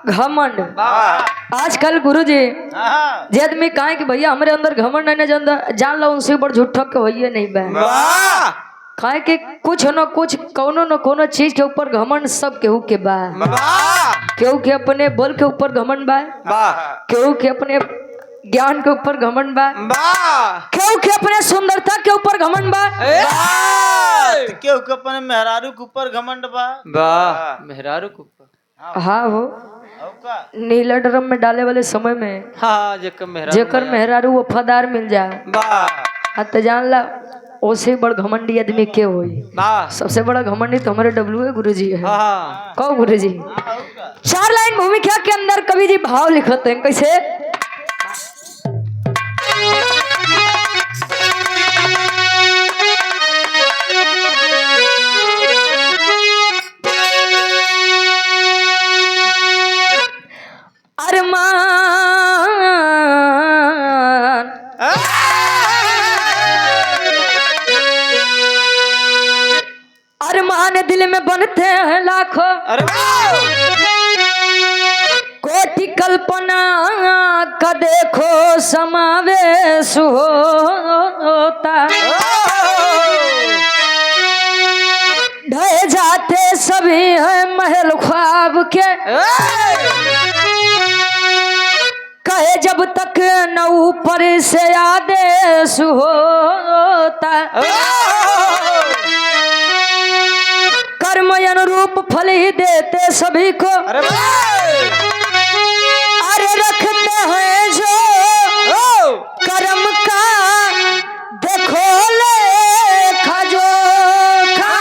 घमंड। आजकल गुरुजी जे आदमी कहे कि भैया हमारे अंदर घमंड नहीं जान लो उनसे बड़ झूठ के भैया नहीं बे। कहे कि कुछ न कुछ कोनो न कोनो चीज के ऊपर घमंड सब केहू के बा। केहू के अपने बल के ऊपर घमंड बा, केहू के अपने ज्ञान के ऊपर घमंड बा, केहू के अपने सुंदरता के ऊपर घमंड बा, केहू के अपने मेहरारू के ऊपर घमंड बा। मेहरारू के ऊपर। हाँ हो नीला ड्रम में डाले वाले समय में हाँ जेकर मेहरारू वफादार मिल जाए तो जान ला ओसे बड़ घमंडी आदमी के होई। सबसे बड़ा घमंडी तो हमारे डब्लू है गुरुजी है। कहो गुरुजी 4 लाइन भूमिका के अंदर कवि जी भाव लिखते हैं कैसे। अरमान दिल में बनते हैं लाखों, कोटि कल्पना का देखो समावेश होता। ढह जाते सभी हैं महल ख्वाब के, कहे जब तक न ऊपर से आदेश होता। कर्म अनुरूप फल ही देते सभी को, अरे रखते हैं जो कर्म का देखो लेखा जोखा।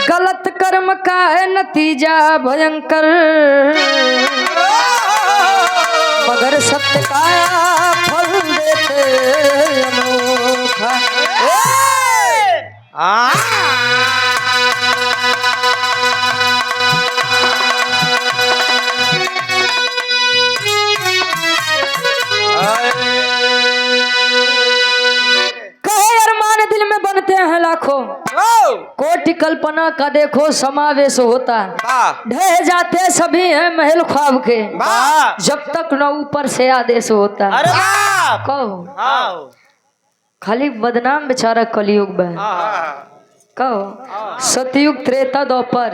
गलत कर्म का है नतीजा भयंकर, मगर सत्य का फल देते अनोखा। कहे अरमान दिल में बनते हैं लाखों, कोटि कल्पना का देखो समावेश होता। ढह जाते सभी हैं महल ख्वाब के, जब तक न ऊपर से आदेश होता। कहो खाली बदनाम बेचारा कलयुग बा। कहो सतयुग त्रेता द्वापर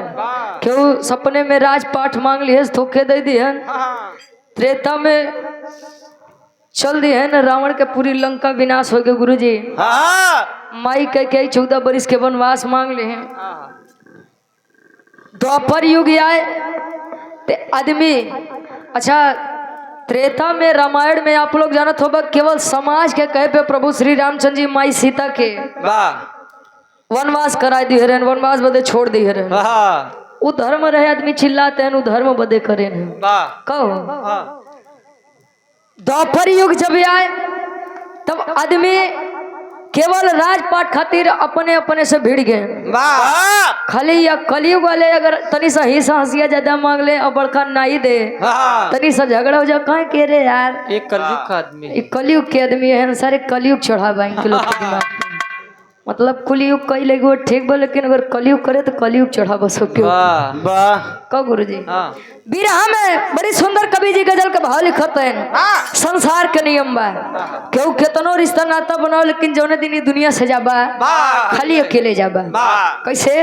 क्यों सपने में राजपाट मांग लिए धोखे दे दिए। त्रेता में चल दी है न रावण के पूरी लंका विनाश हो गए गुरुजी। माई कह 14 बरिस के वनवास मांग ले हैं। द्वापर युग आए ते आदमी अच्छा त्रेता में रामायण में आप लोग जानत होगा केवल समाज के कहे पे प्रभु श्री रामचंद्र जी माई सीता के वनवास करा दी हरन, वनवास बदे छोड़ दी हरन। वो धर्म रहे आदमी चिल्लाते हैं धर्म बदे करे। कहो द्वापर युग जब आए तब आदमी केवल राजपाट खातिर अपने अपने से भिड़ गए। खाली या कलयुग वाले अगर तनी सा हिस्सा हंसिया ज्यादा मांग ले और बड़का नहीं दे तनी सा झगड़ा हो जाए कहे के रे यार एक कलयुग का आदमी, एक कलयुग के आदमी है सारे कलयुग चढ़ावा इनके लोग के दिमाग में। मतलब कुलयुग कई लगे वो ठीक बा लेकिन अगर कलयुग करे तो कलयुग चढ़ावा सबके। कहो गुरुजी बिरहा में बड़ी सुंदर कवि जी गजल के भाव लिखत हैं। संसार के नियम बा केहू केतनो रिश्ता नाता बनाओ लेकिन जौने दिन दुनिया से जाबा खाली अकेले जाबा। कैसे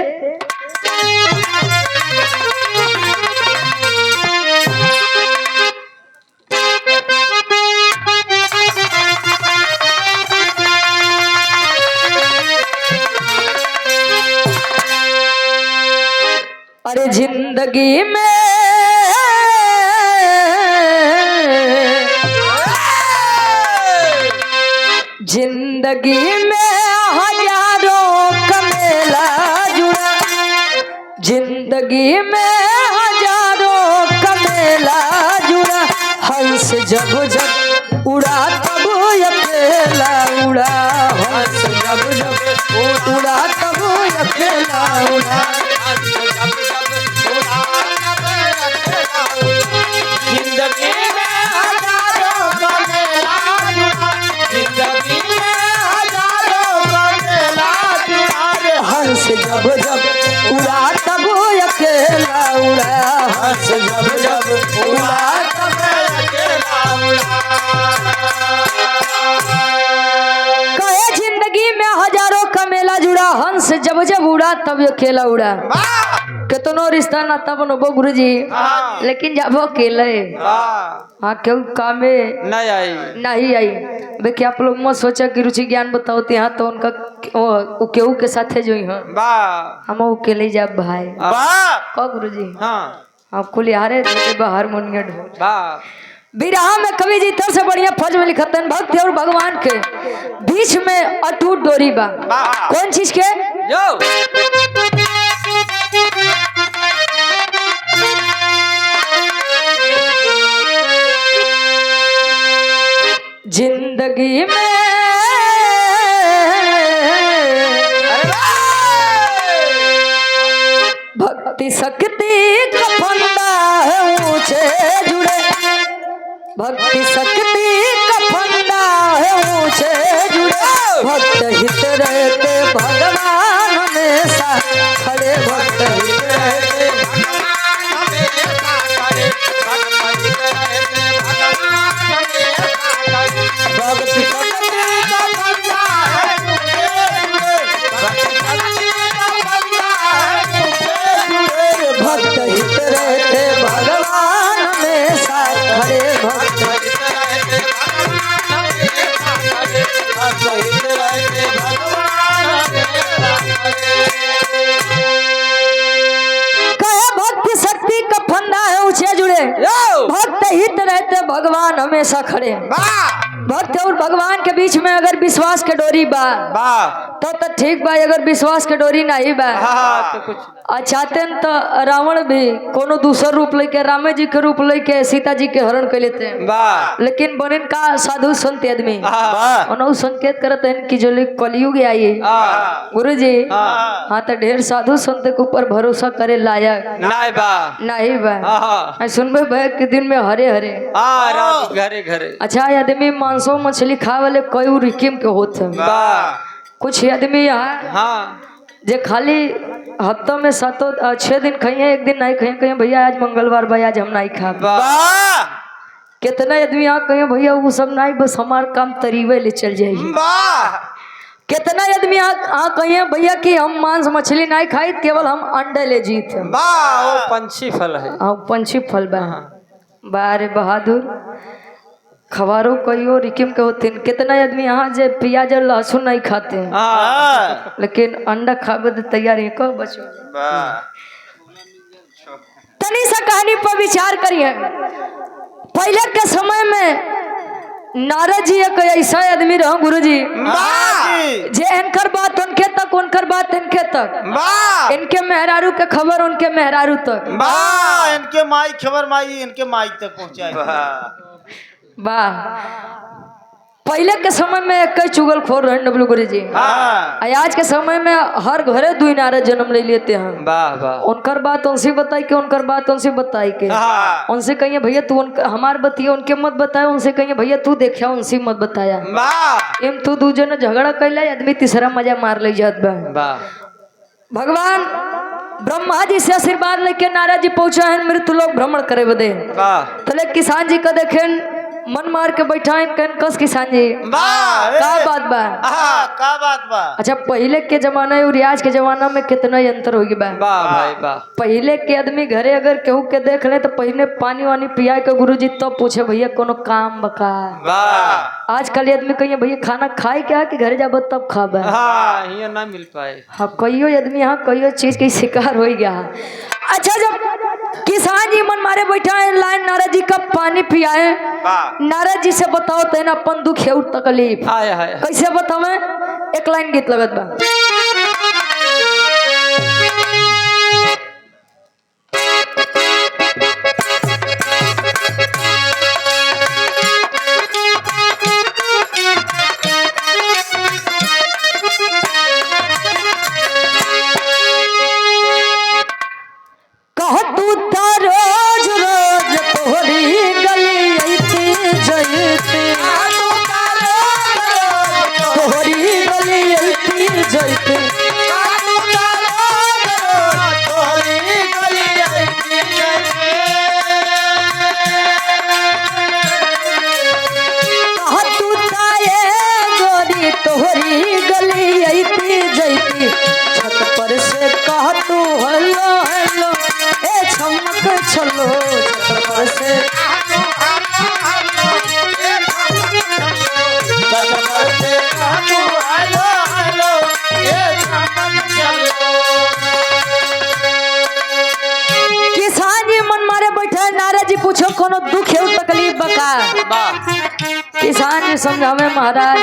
अरे जिंदगी में जिंदगी में हजारों का मेला जुड़ा, जिंदगी में हजारों का मेला जुड़ा। हंस जब जब उड़ा तब अकेला उड़ा, हंस जब जब उड़ा तब अकेला उड़ा। जिंदगी में हजारों का मेला जुड़ा, हंस जब जब उड़ा तब कहे जिंदगी में हजारों का मेला जुड़ा, हंस जब जब उड़ा तब ये खेला उड़ा। कितनो रिश्ता ना तब नो गुरु जी, लेकिन जब वो अकेले हाँ क्यों काम में नहीं आई वे क्या आप लोग मत सोचा कि रुचि ज्ञान बताओते यहाँ तो उनका केहू के साथ है जो हम अकेले जा भाई कहो गुरु जी आपको लिहारे हारमोनियम ढोल बिरहा में कवि जी तर से बढ़िया फौज में लिखते हैं भक्ति और भगवान के बीच में अटूट डोरी बा। कौन चीज के जिंदगी में भक्ति शक्ति का फंदा है ऊंचे जुड़े, भक्ति शक्ति का फंदा है ऊंचे जुड़े, भक्त हित रहते भगवान हमेशा खड़े, भक्त हित रहते भक्ति भक्त हित रहते भगवान हमेशा खड़े, भक्त कहे भक्ति शक्ति का फंदा है ऊंचे जुड़े, भक्त हित रहते भगवान हमेशा खड़े। भक्त और भगवान के बीच में अगर विश्वास के डोरी बा तो ठीक बा, अगर विश्वास के डोरी नहीं बा तो कुछ चाहते तो रावण भी कोनो दूसर रूप लेके रामे जी के रूप लेके सीता जी के हरण कर लेते हैं, लेकिन बनिन का साधु संत आदमी उन्होंने संकेत करते हैं कि जो कलयुग आई गुरु जी हाँ तो ढेर साधु संत के ऊपर भरोसा करे लायक नहीं बा सुनबे भाई के दिन में हरे हरे घरे घरे अच्छा आदमी मांसो मछली खा वाले कई रिकिम के होते हैं, कुछ आदमी यहाँ जे खाली हफ्तों में 6 दिन खाइए, एक दिन नहीं खाइए, कहीं भैया आज मंगलवार भाई आज हम नहीं खा। कितना आदमी यहाँ कहीं भैया वो सब नहीं, बस हमार काम तरीवे ले चल जाइए। कितना आदमी यहाँ कहिए भैया कि हम मांस मछली नहीं खाई, केवल हम अंडे ले जीत पंछी फल है। पंछी फल बारे बहादुर खबारों कईयो रिकिम के होते हैं। कितना आदमी यहाँ जे प्याज और लहसुन नहीं खाते हैं, लेकिन अंडा खावे तो तैयार है। कब बचो तनी सा कहानी पर विचार करिए। पहले के समय में नारद जी एक ऐसा आदमी रहो गुरु जी जे इनकर बात उनके तक, उनकर बात इनके तक, इनके मेहरारू के खबर उनके मेहरारू तक, इनके माई खबर माई इनके माई तक पहुंचाई। वाह पहले के समय में कई चुगल खोर रहे डब्लू गुरु जी। आज के समय में हर घरे 2 नारद जन्म ले लेते हैं। उनकर बात उनसे बताई के, उनकर बात उनसे बताई के, उनसे कहिए भैया तू हमार बतिया उनके मत बताया, उनसे कहिए भैया तू देखा उनसे मत बताया। एम तू 2 जन झगड़ा कैला, आदमी तीसरा मजा मार ले जात बा। भगवान ब्रह्मा जी से आशीर्वाद लेके नारद जी पहुंचा है मृत्यु लोग भ्रमण करे बदे। तो किसान जी का देखें मन मार के बैठा कस किसान जी का बात बा। अच्छा पहले के जमाना और आज के जमाना में कितना अंतर हो गया। पहले के आदमी घरे अगर केहू के देख ले तो पहले पानी वानी पिया के गुरुजी तब पूछे भैया कोनो काम बका। आजकल आदमी कहिए भैया खाना खाए क्या कि घरे जाब तब खाबा, ना मिल पाए। हाँ कईयो आदमी यहाँ कईयो चीज के शिकार हो गया। अच्छा जब किसान जी मन मारे बैठा है लाइन नारद जी का पानी पियाए, नारद जी से बताओ तेना अपन दुख है तकलीफ कैसे बतावे। एक लाइन गीत लगत बा। चलो छतर पर से किसान जी मन मारे बैठे नारद जी पूछो कोनो दुख है तकलीफ बका किसान जी समझावे महाराज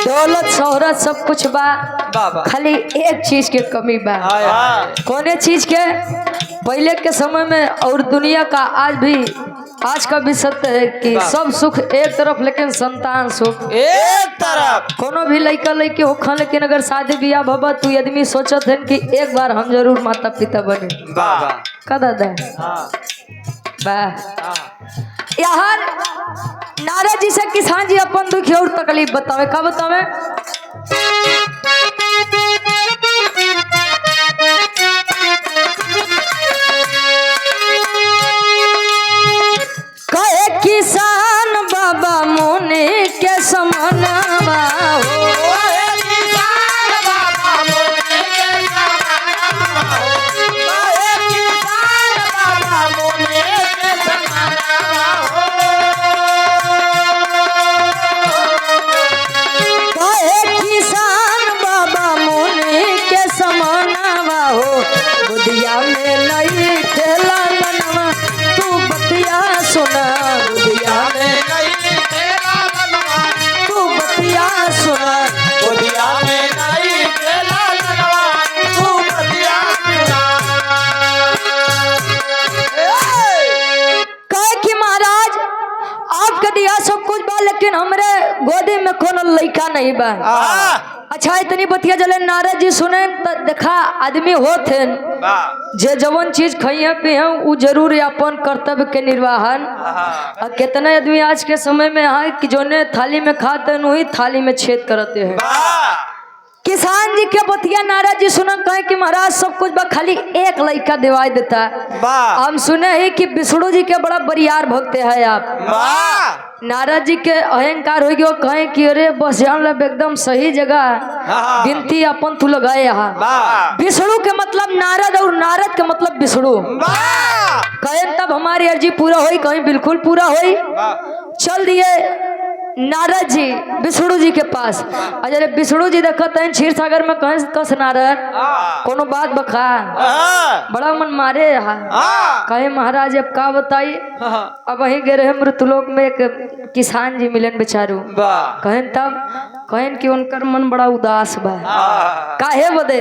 दौलत शोहरत सब कुछ बा खाली एक चीज के कमी बा कौने चीज के पहले के समय में और दुनिया का आज का भी सत्य है कि सब सुख एक तरफ लेकिन संतान सुख एक तरफ कोनो भी लड़का लड़की होखा लेकिन अगर शादी ब्याह भबा तू आदमी सोचत है कि एक बार हम जरूर माता पिता बने का दादा यहाँ नारद जी से किसान जी अपन दुख और तकलीफ बतावे का बतावे कहे किसान बाबा मोने के समानवा हो बुदिया में नहीं खेला मनवा तू बतिया सुना बुदिया में नहीं खेला मनवा तू बतिया सुना बुदिया में नहीं खेला मनवा तू बतिया सुना कहे कि महाराज आपके दिया सब कुछ बा लेकिन हमरे गोदी में कोनो लड़का नहीं बा अच्छा इतनी बतिया जले नारद जी सुने देखा आदमी होते जे जवन चीज खाइए पिए उ जरूर अपन कर्तव्य के निर्वाहन कितने आदमी आज के समय में है कि जोने थाली में खाते हैं वही थाली में छेद करते हैं किसान जी के बतिया नारद जी सुना कहे कि महाराज सब कुछ बा खाली एक लड़का दिवाई देता है हम सुने ही कि विष्णु जी के बड़ा बरियार भक्त है आप नारद जी के अहंकार हो गया कहे कि अरे बस जान लब एकदम सही जगह गिनती अपन तू लगाए यहाँ विष्णु के मतलब नारद और नारद के मतलब विष्णु कहे तब हमारी अर्जी पूरा हुई कहीं बिल्कुल पूरा हुई चल दिए नारद जी विष्णु जी के पास अरे विष्णु जी देखते हैं क्षीर सागर में कहीं कस नारद कोनो बात बखा बड़ा मन मारे कहे महाराज अब का बताई अब वही गए रहे मृतलोक में एक किसान जी मिलन बेचारू कहन तब कहन कि उनकर मन बड़ा उदास बा काहे बदे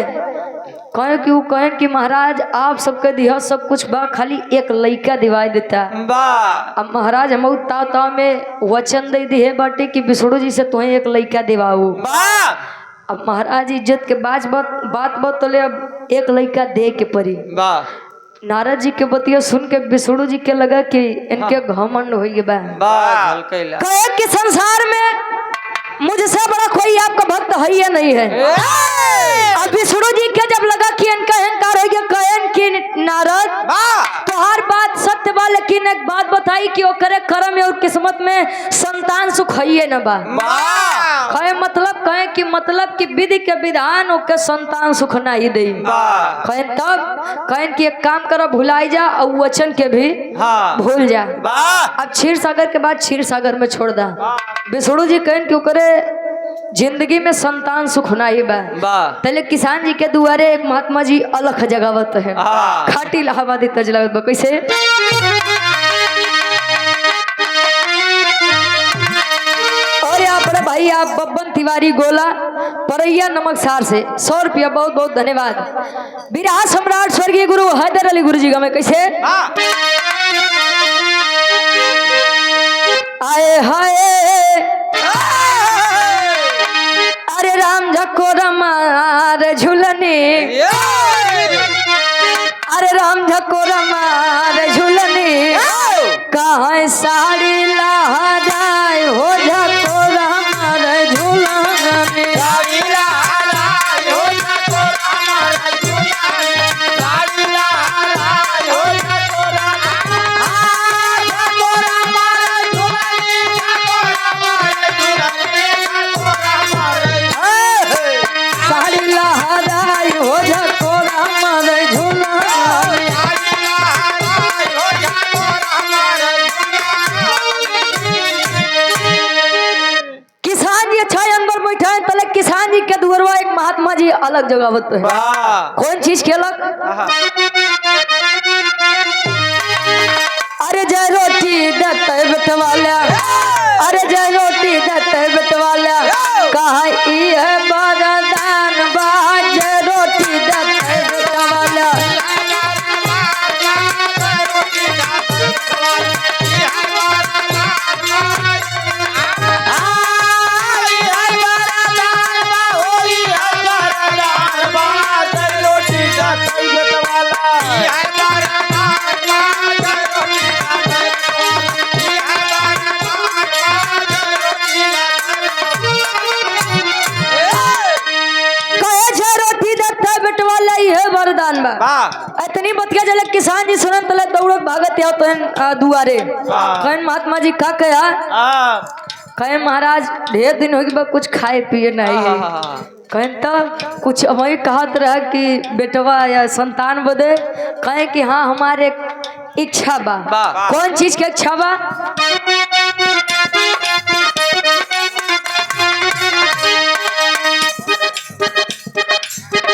कहे कि महाराज आप सबके दिया सब कुछ बा खाली एक लड़का दिवाई देता अब महाराज हम ताव में वचन दे दिए बाटे कि विष्णु जी से तुम्हें एक लड़का दिवाऊ अब महाराज इज्जत के बात बतले अब एक लड़का दे के परी नारद जी के बतिया सुन के विष्णु जी के लगा कि इनके घमंड हो गया कहे कि संसार में मुझसे बड़ा कोई आपका भक्त है या नहीं है अब विष्णु जी के जब लगा कि इनका अहंकार हो गया कहन कि नारद तो हर बात सत्य बा लेकिन एक बात बताई कि ओकरे कर्म और किस्मत में संतान सुख है न बा कहे मतलब कि विधि के विधान ओके संतान सुख नहीं दे कहे तब कहन कि एक काम करो भुलाई जा और वचन के भी भूल जा अब क्षीर सागर के बाद क्षीर सागर में छोड़ दा विष्णु जी कहन कि ओकरे जिंदगी में संतान सुख नहीं बा पहले किसान जी के दुआरे एक महात्मा जी अलख जगावत है खाटी इलाहाबादी तजलावत बा कैसे और यहाँ पर भाई आप बब्बन तिवारी गोला परैया नमक सार से 100 रुपया बहुत बहुत धन्यवाद बिरहा सम्राट स्वर्गीय गुरु हैदर अली गुरु जी का मैं कैसे आए हाय अरे राम झको रमार झुलने अरे राम झको रमार झुलने कहाँ साड़ी लहराए हो झको रमार झुलने साड़ी लहराए हो झको रमार झुलने बालक जगावत है। वाह कौन चीज खेलक? आहा, अरे जय रोटी देते बेटवाला, अरे जय रोटी देते बेटवाला, कहा ई है वरदान बा, जय रोटी देते बेटवाला। वरदान बा। इतनी बतिया जले किसान जी सुनन तले दौड़त भागत या तो दुआरे कहन महात्मा जी का कहा? कहे महाराज ढेर दिन हो गए कुछ खाए पिए नहीं है। कहन तो कुछ वही कहत रहा कि बेटवा या संतान बदे, कहे कि हाँ हमारे इच्छा बा। कौन चीज के इच्छा बा?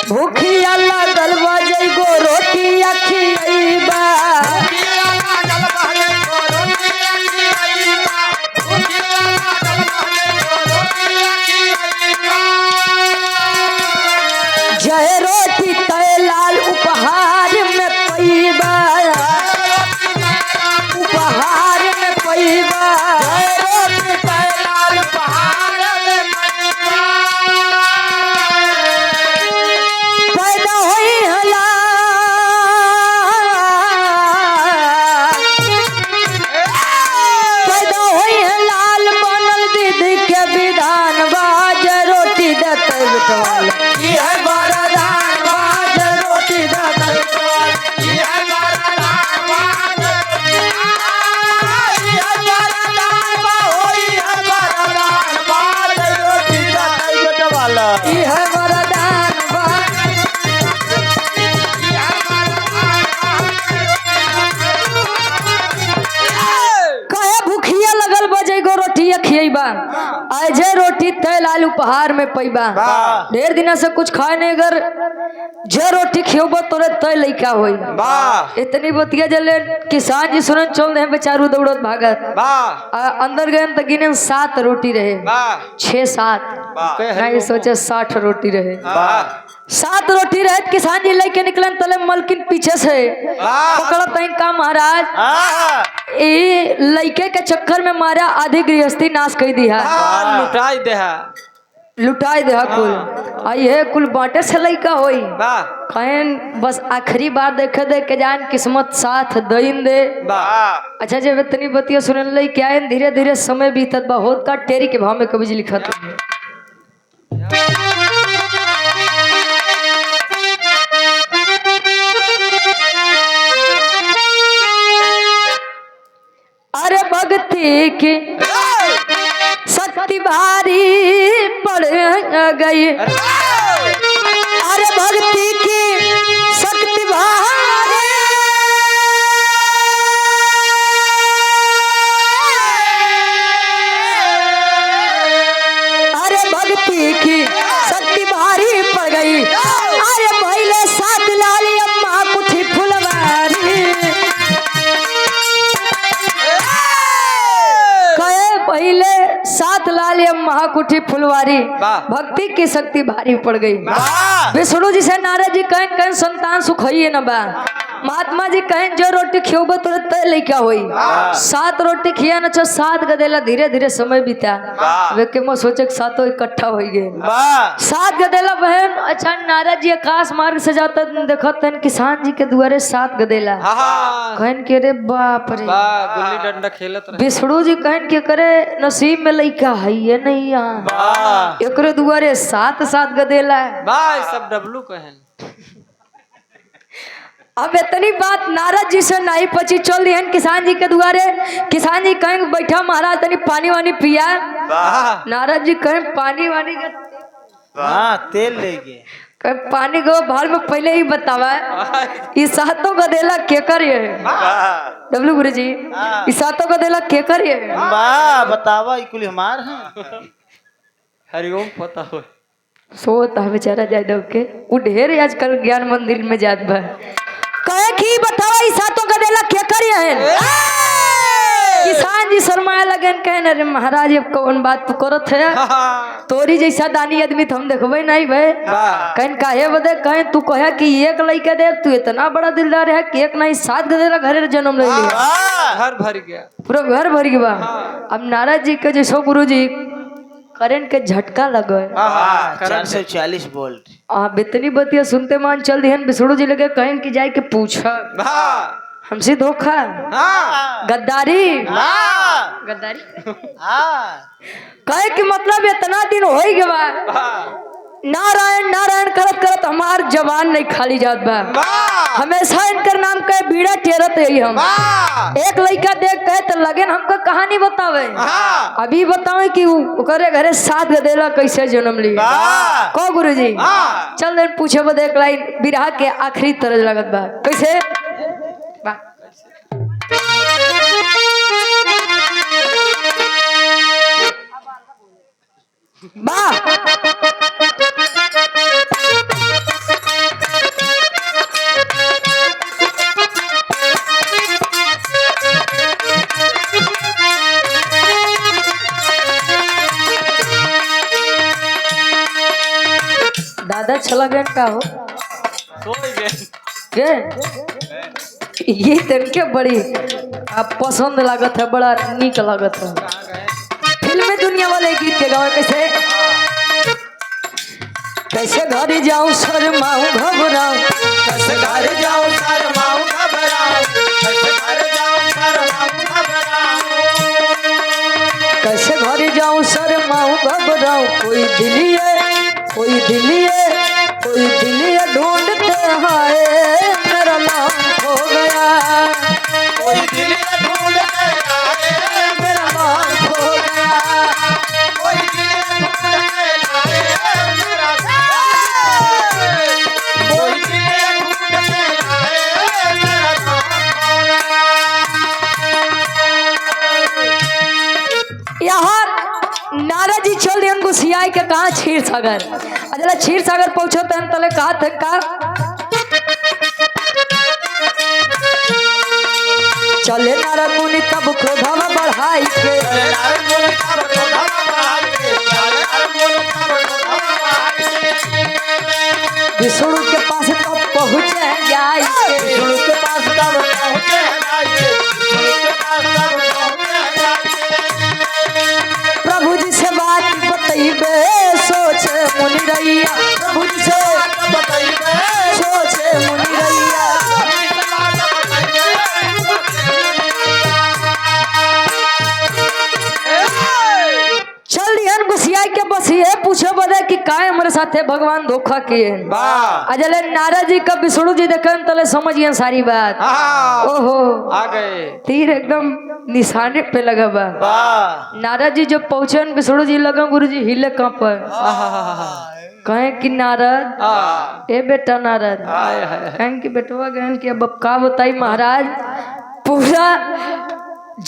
भूखिया लागल बा जइगो रोटी खियैबा, जय रोटी तय लाल उपहार में पैबा, उपहार में पैबा, जय रोटी तय लाल उपहार में पैबा। पैदा होई हला पैदा होई लाल बनल विधि के विधान बा, जय रोटी देते बेटवाला ई है वरदान बा, जय रोटी देते बेटवाला ई है वरदान बा, ई है वरदान बा, होई है वरदान बा, जय रोटी देते बेटवाला ई है वरदान बा। कहे भूखिया लगल बजे गो रोटी खियैबा, आजे रोटी तय लाल उपहार में पैबा। ढेर दिन से कुछ खाए नहीं, अगर जे रोटी खियोबो तोरे तय लइका होई। इतनी बतिया जले किसान जी सुनन चल रहे बेचारू दौड़त भागत। अंदर गए तो गिने 7 रोटी रहे, 6-7 नहीं सोचे 60 रोटी रहे। 7 रोटी रहे किसान जी लेके निकलन तले मलकिन पीछे से पकड़त का महाराज ये लइके के चक्कर में मारा आधी गृहस्थी नाश कर दिया, लुटाई दे कुल। आई है कुल बांटे से लइका होई कहन बस आखिरी बार देखे दे के जान किस्मत साथ दइन दे। अच्छा जब इतनी बतिया सुनन लई क्या है, धीरे धीरे समय बीतत बा, होत का टेरी के भाव में कभी लिखत। अरे भक्ति की शक्ति भारी पड़ गई, अरे भक्ति की शक्ति भारी, अरे भक्ति की शक्ति भारी पड़ गई। अरे पहले 7 लाली अम्मा कुठी फुलवारी, पहले 7 लाल महाकुठी फुलवारी, भक्ति की शक्ति भारी पड़ गई। विष्णु जी से नारद जी कहन कहन संतान सुख है न बा, महात्मा जी कहन जो रोटी खियोबो तो तय लइका होई। 7 रोटी खिया न 7 गदेला, धीरे धीरे समय बीता। वे के मो सोचे 7 इकट्ठा हो गए 7 गदेला बहन। अच्छा नारद जी आकाश मार्ग से जाता देखत किसान जी के दुआरे 7 गदेला, कहन के रे बाप रे गुल्ली डंडा खेलत रहे। विष्णु जी कहन के करे नसीब में लइका है ये नहीं यहाँ, एकरे दुआरे 7 गदेला सब डब्लू कहन। अब इतनी बात नारद जी से नहीं पची, चल रही किसान जी के दुआरे। किसान जी कहेंगे बैठा महाराज तनी पानी वानी पिया। नारद जी कहें पानी वानी तेल लेके पानी को भाल में पहले ही बतावा ये 7 गदेला केकर ये डब्लू गुरु जी, ये 7 गदेला केकर ये बतावा कुल हमार है। हरिओम पता हो सोता बेचारा जादव के उ ढेर आजकल ज्ञान मंदिर में जात बा कहे की बतावा ई सातों का देला के करिए हैं किसान जी शर्माए लगन कहन अरे महाराज अब कौन बात तू करत है तोरी जैसा दानी आदमी तो हम देखबे नहीं भाई कहन काहे बदे कहे तू कहे कि एक लइका दे तू इतना बड़ा दिलदार है कि एक नहीं 7 गदेला घरे जन्म ले लिया घर भर गया पूरा घर भर गया अब नाराज जी के जैसो गुरु जी करंट के झटका लगे 440 वोल्ट बेतनी बतिया सुनते मान चल दिहन विष्णु जी लगे कहें कि जाए के पूछा हमसे धोखा गद्दारी गद्दारी कहे कि मतलब इतना दिन हो ही गया नारायण नारायण करत करत हमार जवान नहीं खाली जात बा हमेशा इनकर नाम के बीड़ा टेरत है हम एक लड़का देख कहे तो लगे हमको कहानी बतावे अभी बतावे कि ओकरे घरे 7 गदेला कैसे जन्म ली को गुरुजी चल देन पूछे बदे एक लाइन बिरहा के आखिरी तरज लगत बा कैसे बा दादा चला गया का हो के ये तनके बड़ी आप पसंद लागत है बड़ा नीक लागत है फिल्मी दुनिया वाले गीत के गाँव कैसे कैसे घर जाऊं शर्माऊं घबराऊं कैसे घर जाऊं शर्माऊं घबराऊं कैसे घर जाऊं शर्माऊं घबराऊं कैसे घर जाऊं शर्माऊं घबराऊं कोई दिलिए ढूंढते हाय मेरा नाम हो गया कोई दिल ढूंढते आए मेरा नाम हो गया कोई दिल ढूंढते आए मेरा कोई दिल ढूंढते आए मेरा नाम हो गया यहाँ नारद जी चल रहे गुसियाई के कहा क्षीर सागर अजला क्षीर सागर पहुंचो तन तले कहा थे का चले नारद मुनि तब क्रोधवा बढ़ाई के विष्णु के पास तब पहुंचे जाई के विष्णु के पास तब पहुंचे जाइए विष्णु के पास तब पहुंचे जाइए प्रभु जी से बात बतैबे सोचे मुनि रैया प्रभु जी से बताइए सोचे मुनि रैया चल दिहन गुसिया के बस ये पूछे बदे कि काहे हमारे साथे भगवान धोखा किए अजले नारद जी का विष्णु जी देखन तले समझिए सारी बात ओहो आ गए तीर एकदम निशाने पे लगा बा नारद जी जब पहुंचन विष्णु जी लगा गुरु जी हिले कहाँ पर कहे कि नारद ए बेटा नारद कहें कि बेटवा गहन कि अब का बताई महाराज पूरा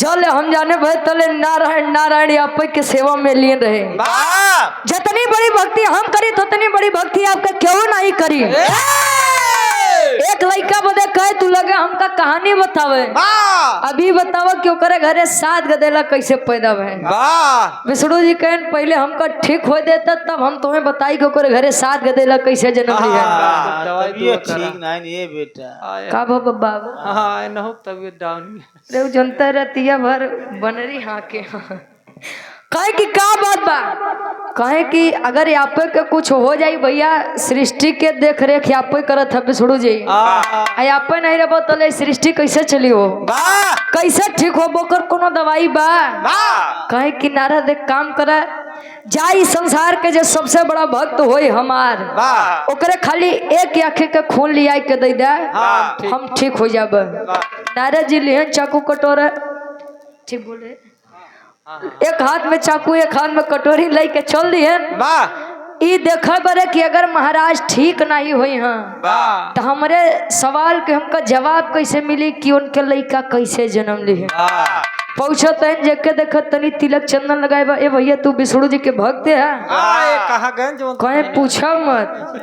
जल हम जाने भाई तले नारायण नारायण आप के सेवा में लिए रहे जितनी बड़ी भक्ति हम करी उतनी बड़ी भक्ति आपका क्यों नहीं करी एक लड़का बदे कहे तू लगे हमका कहानी बतावे अभी बतावा कि ओकरे घरे 7 गदेला कैसे पैदा भए विष्णु जी कहन पहले हमका ठीक हो देता तब हम तुम्हें बताई कि ओकरे घरे 7 गदेला कैसे जन्म लिया तबीयत ठीक नहीं ये बेटा का बाबा हाँ न हो तबीयत डाउन रे जनता रतिया भर बनरी हाँ के कहे कि का बात बा कहे कि अगर यहाँ पे कुछ हो जाई भैया सृष्टि के देख रेख यहाँ पे करत है विष्णु जी यहाँ पे नहीं रहो तो सृष्टि कैसे चली हो कैसे ठीक हो बोकर कोनो दवाई बा कहे कि नारद एक काम करे जाई संसार के जो सबसे बड़ा भक्त होई हमार ओकरे खाली एक आंखें के खून लिया के दे दे हम ठीक हो जाब नारद जी लिहन चाकू कटोरा ठीक बोले एक हाथ में चाकू एक हाथ में कटोरी लेके चल दिए ई देखा बरे कि अगर महाराज ठीक नहीं हुई हैं तो हमारे सवाल के हमका जवाब कैसे मिली कि उनके लड़का कैसे जन्म ली है पहुंचत है जेके देखत तनी तिलक चंदन लगाए बा। ए भैया तू विष्णु जी के भक्त है? कहाँ गए जो कहीं पूछा मत,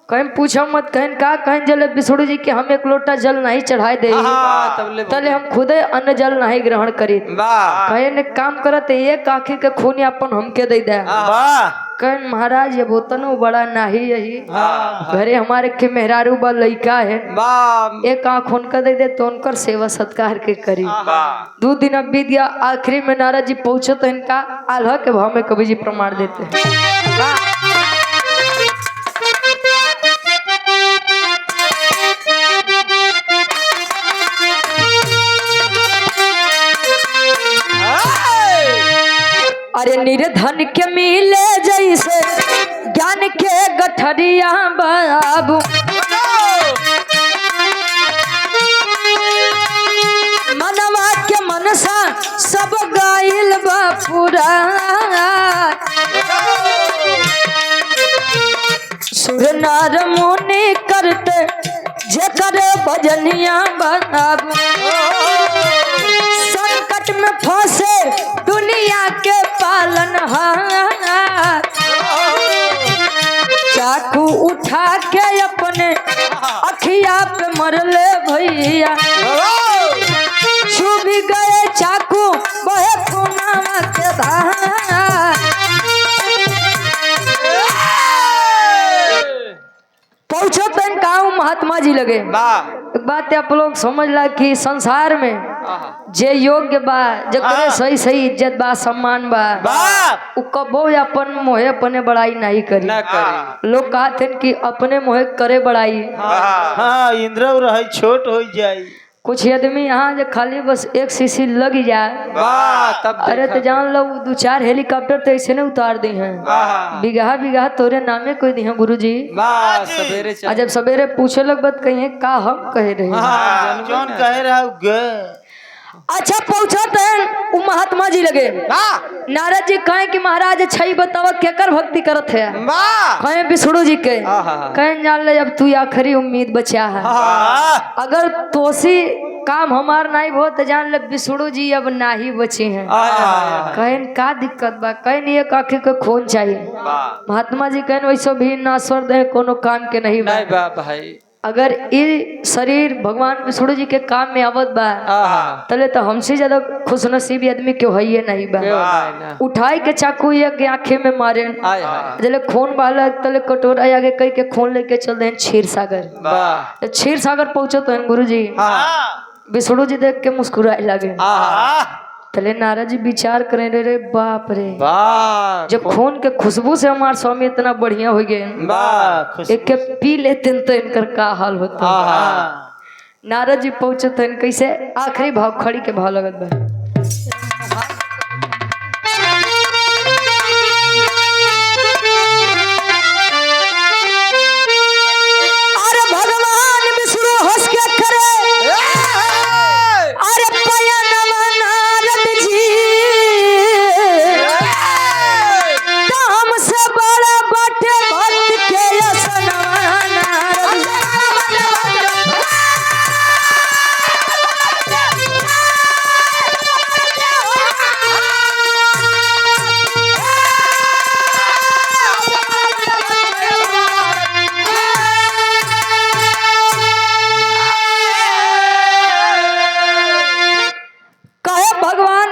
कहीं पूछा मत, कहीं का कहीं जल विष्णु जी के हम एक लोटा जल नहीं चढ़ाए दे, तले हम खुदे अन्न जल नहीं ग्रहण करी। कहे ने काम करत एक आँखी के खून अपन हमके दे दे। कहीं महाराज ये बोतनो बड़ा नाही यही घरे हमारे के मेहरारू बा लइका है, एक आँख उनका दे दे तो उनकर सेवा सत्कार के करी। 2 दिन अब बीत गया, आखिरी में नारद जी पहुंचे तो इनका आल्हा के भाव में कवि जी प्रमाण देते। अरे निर्धन के मिले जैसे ज्ञान के गठरिया बाबू, मनवा के मनसा सब गाइल बापूरा, सुर नार मुनि करते जेकर भजनिया बाबू, संकट में फंसे दुनिया के पालनहार, चाकू उठा के अपने अखिया पे मरले भैया, छुप गए चाकू बहे खूनावा के धार। पहुंचो तो गाँव महात्मा जी लगे। एक बात आप लोग समझ ला कि संसार में जे योग्य बा, जकरे सही सही इज्जत बा, सम्मान बा, उ कबो अपन मोहे अपने बड़ाई नहीं करी। लोग कहते हैं कि अपने मोहे करे बड़ाई, इंद्र रहे छोट हो जाए। कुछ आदमी यहाँ जो खाली बस एक सीसी लग जाए, अरे तो जान लो 2-4 हेलीकॉप्टर तो ऐसे नहीं उतार दी हैं, बिगहा बिगहा तोरे नामे कोई दी है गुरु जी। जब सवेरे पूछे लोग बात कही का हम कह रहे हैं, कौन कह रहा है? अच्छा पहुंचा तो महात्मा जी लगे। नारद जी कहे कि महाराज छई बतावा केकर भक्ति करत है? कहे विष्णु जी के। कहे जान ले अब तू आखिरी उम्मीद बचा है, अगर तोसी काम हमार नहीं हो तो जान ले विष्णु जी अब नाही बचे हैं। कहे का दिक्कत बा? कहे नहीं एक आँखी के खून चाहिए। महात्मा जी कहे वैसे भी नाश्वर दे कोनो काम के नहीं बा भाई, अगर ये शरीर भगवान विष्णु जी के काम में आवत बा तले तो हमसे ज्यादा खुशनसीब आदमी क्यों है ये नहीं बा। उठाई के चाकू एक आंखें में मारे, जले खून बहला तले कटोरा आगे कई के खून लेके चल रहे क्षीर सागर। क्षीर सागर पहुंचे तो गुरु जी विष्णु जी देख के मुस्कुराए लगे। तले नारद जी विचार करें रे बाप रे, जब खून के खुशबू से हमारे स्वामी इतना बढ़िया हो गए, एक के पी लेते तो इनकर का हाल होता। नारद जी पहुंचे तो कैसे आखिरी भाव खड़ी के भाव लगत बा। अरे भगवान विष्णु हंस के करे, अरे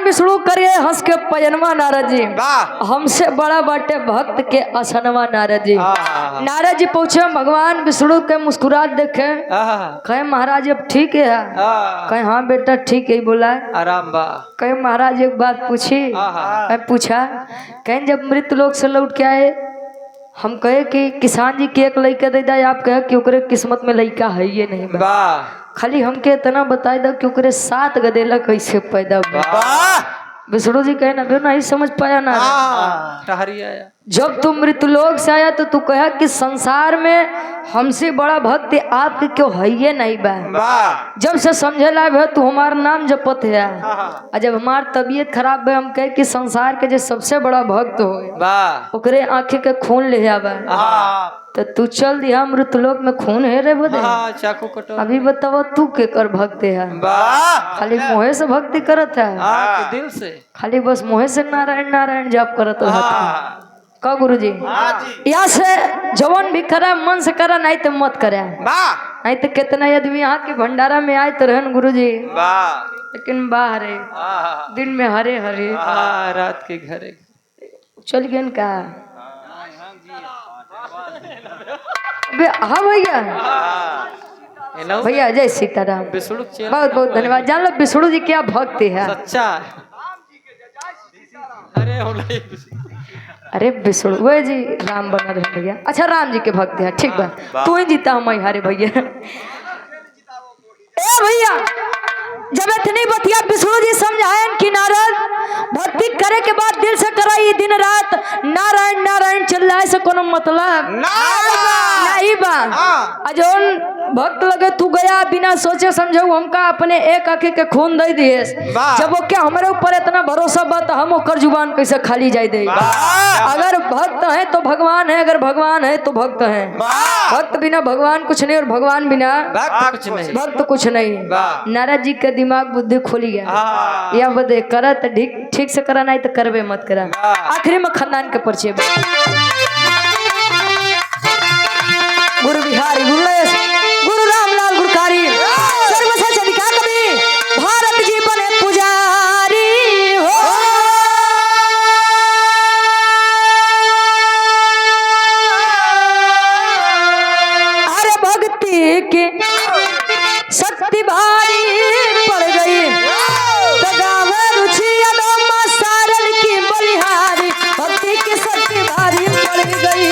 विष्णु करिए हंस के पयनवा नारद जी, हमसे बड़ा बाटे भक्त के असनवा नारद जी। नारद जी पूछे भगवान विष्णु के मुस्कुरात देखे, कहे महाराज अब ठीक है? कहे हाँ बेटा ठीक है बोला आराम बा। कहे महाराज एक बात पूछी? पूछा। कहे जब मृत लोक से लौट के आए हम कहे कि किसान जी के एक लड़का दे दा, आप कहे कि ओकरे किस्मत में लड़का है ये नहीं बा, खाली हमके इतना बताए दो कि ओकरे 7 गदेला कैसे पैदा बा। विष्णु जी कहे ना नहीं समझ पाया ना, जब तुम मृतलोक से आया तो तू कहा कि संसार में हमसे बड़ा भक्त आपके क्यों है ये नहीं बा। जब से समझे ला है तू हमारा नाम जपत है, और जब हमार तबीयत खराब है हम कहे कि संसार के जो सबसे बड़ा भक्त हो ओकरे आंखें के खून ले आवा, तो तू चल दिया मृतलोक में खून है रे बदे। हाँ चाकू कटो। अभी बताओ तू के कर भक्त है? वाह खाली मोहे से भक्ति करत है, हाँ के दिल से। खाली बस मोहे से नारायण नारायण जप करत है। हाँ का गुरुजी हाँ जी यहाँ से जवन भी करा मन से करा, नहीं तो मत करे। वाह नहीं तो कितना आदमी यहाँ के भंडारा में आए तो रहन गुरुजी, वाह लेकिन बाहर दिन में हरे हरे हाँ रात के घरे चल गए का। हाँ भैया, हेलो भैया जय सीताराम, बिसुड़ुक चेला बहुत बहुत धन्यवाद। जान लो विष्णु जी क्या भक्ति है। सच्चा है। अरे हो नहीं अरे विष्णु वो जी राम बना रहे भैया। अच्छा राम जी के भक्त है, ठीक बा। तू ही जीता हम हारे भैया। ए भैया जब इतनी बतिया विष्णु जी समझायन कि नारद भक्ति करे के बाद दिल से कराई दिन रात नारायण नारायण चिल्लाए से कोनो मतलब नहीं बा। अजोन भक्त लगे तू गया बिना सोचे समझे हमका अपने एक आंखें के खून दे दिए। जब वो क्या हमारे ऊपर इतना भरोसा बा तो हम ओकर जुबान कैसे खाली जाए दे। अगर भक्त है तो भगवान है, अगर भगवान है तो भक्त है। भक्त बिना भगवान कुछ नहीं और भगवान बिना कुछ नहीं। भक्त कुछ नहीं। नारद जी का दिमाग बुद्धि खुल गया। या बदे करा तो ठीक से करा, नहीं तो करबे मत करा। आखिरी में खानदान के परिचय गुरु बिहारी गुरु रामलाल गुरकारी सर्वश्रेष्ठ अधिकार कवि भारत जी बने पुजारी हो। अरे भक्ति की शक्ति भारी पड़ गई तो गाँव रुचि अलोमा सारन की बलिहारी। भक्ति की शक्ति भारी पड़ गई।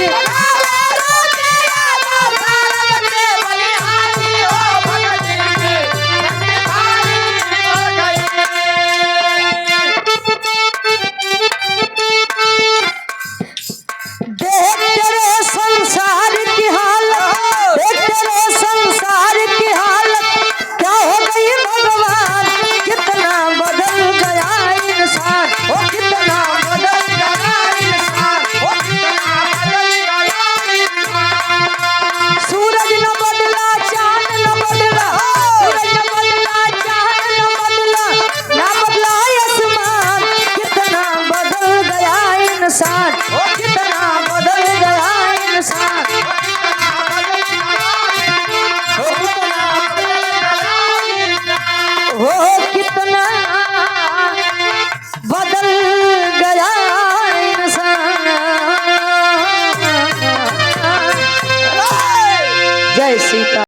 कितना